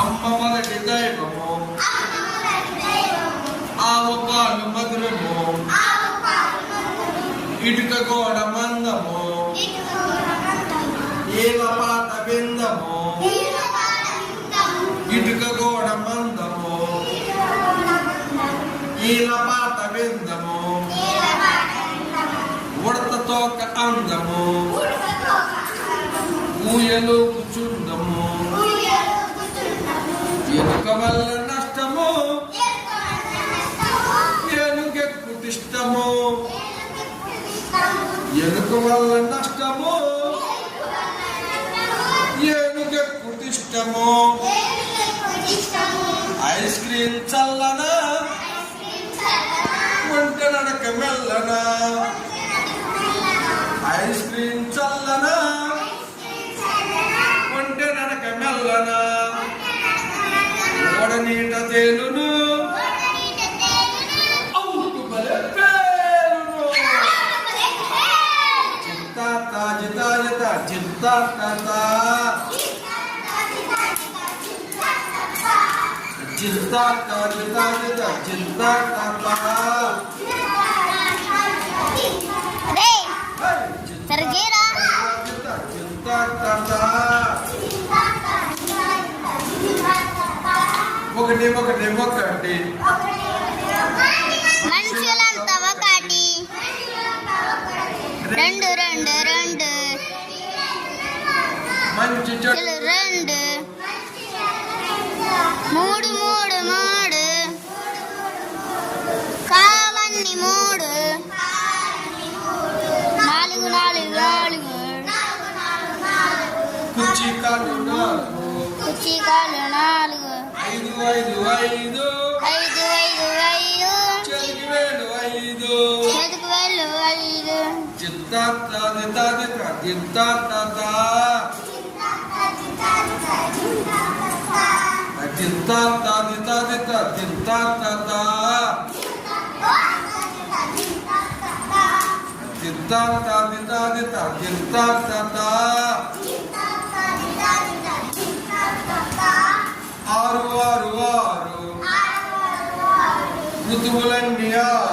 అమ్మ మొదటి దైవము ఆవు పాలు మధురము ఇటుక గోడ మందము ఏల పాట బిందము ఇటుక గోడ మందము ఈల పాట బిందము ఉడత తోక అందము ఊయలు కూర్చుందము ఎనుక వల్ల నష్టము ఏనుగెక్కుటిష్టము ఎనుక వల్ల నష్టము ఏనుగెక్కుటిష్టము ఐస్ క్రీమ్ చల్లనా వంట నడక మెల్లనా ఐస్ క్రీమ్ చల్లనా వంట నడక మెల్లనా ఓడ నీట తేలును ఒకటి ఒకటి ఒకటి మనుషులంతా ఒకటి రెండు రెండు రెండు మంచి రెండు మూడు మూడు మూడు కావన్ని మూడు నాలుగు నాలుగు నాలుగు కుచ్చికాలు నాలుగు కుచ్చికాలు నాలుగు ఐదు ఐదు ఐదు ఐదు ఐదు ఐదు చెరుకు వేలు ఐదు చెరుకు వేలు ఐదు ఆరు ఆరు ఆరు ఋతువులన్నీ ఆరు